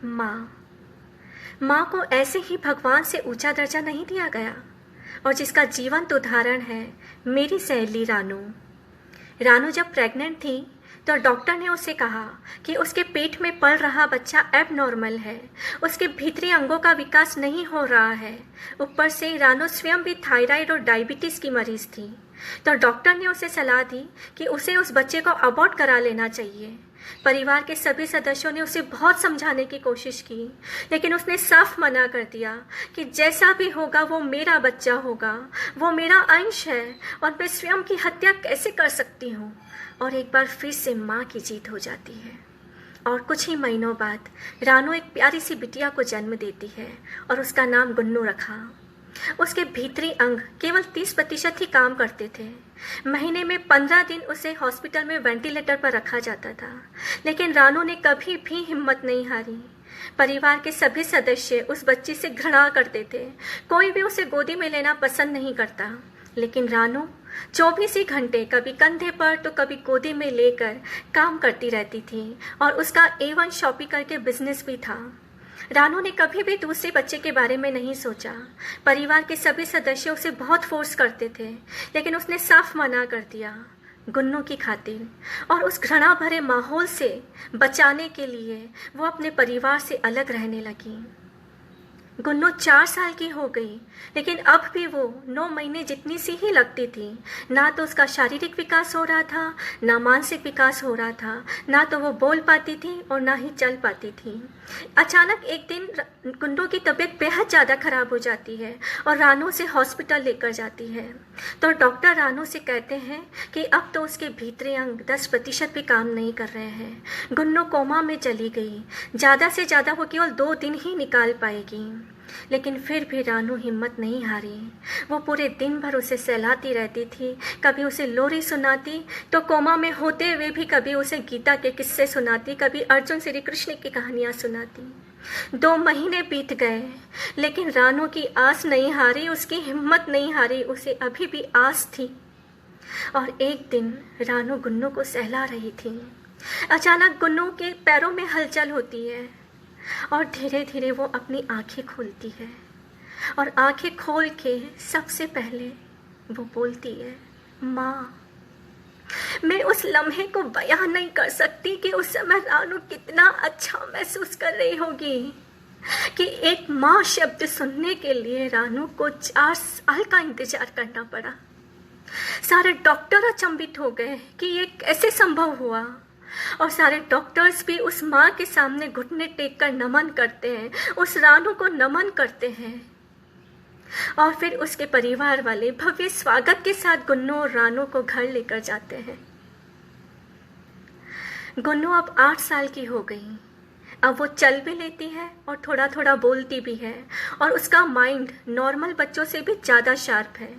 माँ। माँ को ऐसे ही भगवान से ऊंचा दर्जा नहीं दिया गया, और जिसका जीवंत उदाहरण है मेरी सहेली रानू। रानू जब प्रेग्नेंट थी तो डॉक्टर ने उसे कहा कि उसके पेट में पल रहा बच्चा एबनॉर्मल है, उसके भीतरी अंगों का विकास नहीं हो रहा है। ऊपर से रानू स्वयं भी थायराइड और डायबिटीज़ की मरीज थी। तो डॉक्टर ने उसे सलाह दी कि उसे उस बच्चे को अबॉर्ट करा लेना चाहिए। परिवार के सभी सदस्यों ने उसे बहुत समझाने की कोशिश की, लेकिन उसने साफ मना कर दिया कि जैसा भी होगा वो मेरा बच्चा होगा, वो मेरा अंश है और मैं स्वयं की हत्या कैसे कर सकती हूँ। और एक बार फिर से माँ की जीत हो जाती है और कुछ ही महीनों बाद रानू एक प्यारी सी बिटिया को जन्म देती है और उसका नाम गुन्नू रखा। उसके भीतरी अंग केवल 30% ही काम करते थे। महीने में 15 दिन उसे हॉस्पिटल में वेंटिलेटर पर रखा जाता था, लेकिन रानू ने कभी भी हिम्मत नहीं हारी। परिवार के सभी सदस्य उस बच्ची से घृणा करते थे, कोई भी उसे गोदी में लेना पसंद नहीं करता, लेकिन रानू 24 ही घंटे कभी कंधे पर तो कभी गोदी में लेकर काम करती रहती थी और उसका A1 शॉपिंग करके बिजनेस भी था। रानू ने कभी भी दूसरे बच्चे के बारे में नहीं सोचा। परिवार के सभी सदस्य उसे बहुत फोर्स करते थे, लेकिन उसने साफ मना कर दिया गुन्नू की खातिर। और उस घृणा भरे माहौल से बचाने के लिए वो अपने परिवार से अलग रहने लगी। गुन्नू 4 साल की हो गई, लेकिन अब भी वो 9 महीने जितनी सी ही लगती थी। ना तो उसका शारीरिक विकास हो रहा था, ना मानसिक विकास हो रहा था, ना तो वो बोल पाती थी और ना ही चल पाती थी। अचानक एक दिन गुन्नू की तबीयत बेहद ज़्यादा खराब हो जाती है और रानू उसे हॉस्पिटल लेकर जाती है। तो डॉक्टर रानू से कहते हैं कि अब तो उसके भीतरी अंग 10% भी काम नहीं कर रहे हैं। गुन्नू कोमा में चली गई, ज़्यादा से ज़्यादा वो केवल 2 दिन ही निकाल पाएगी। लेकिन फिर भी रानू हिम्मत नहीं हारी। वो पूरे दिन भर उसे सहलाती रहती थी, कभी उसे लोरी सुनाती तो कोमा में होते हुए भी कभी उसे गीता के किस्से सुनाती, कभी अर्जुन श्री कृष्ण की कहानियाँ सुनाती। 2 महीने बीत गए, लेकिन रानू की आस नहीं हारी, उसकी हिम्मत नहीं हारी, उसे अभी भी आस थी। और एक दिन रानू गुन्नू को सहला रही थी। अचानक गुन्नू के पैरों में हलचल होती है और धीरे धीरे वो अपनी आंखें खोलती है और आंखें खोल के सबसे पहले वो बोलती है, माँ। मैं उस लम्हे को बयान नहीं कर सकती कि उस समय रानू कितना अच्छा महसूस कर रही होगी कि एक माँ शब्द सुनने के लिए रानू को 4 साल का इंतजार करना पड़ा। सारे डॉक्टर अचंभित हो गए कि ये कैसे संभव हुआ, और सारे डॉक्टर्स भी उस माँ के सामने घुटने टेक कर नमन करते हैं, उस रानू को नमन करते हैं। और फिर उसके परिवार वाले भव्य स्वागत के साथ गुन्नू और रानू को घर लेकर जाते हैं। गुन्नू अब 8 साल की हो गई। अब वो चल भी लेती है और थोड़ा थोड़ा बोलती भी है, और उसका माइंड नॉर्मल बच्चों से भी ज़्यादा शार्प है।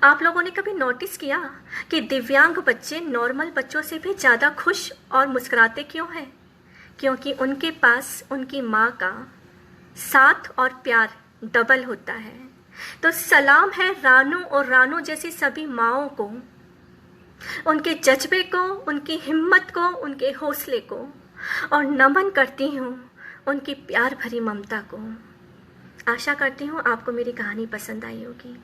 आप लोगों ने कभी नोटिस किया कि दिव्यांग बच्चे नॉर्मल बच्चों से भी ज़्यादा खुश और मुस्कुराते क्यों हैं? क्योंकि उनके पास उनकी माँ का साथ और प्यार डबल होता है। तो सलाम है रानू और रानू जैसी सभी माँओं को, उनके जज्बे को, उनकी हिम्मत को, उनके हौसले को, और नमन करती हूँ उनकी प्यार भरी ममता को। आशा करती हूँ आपको मेरी कहानी पसंद आई होगी।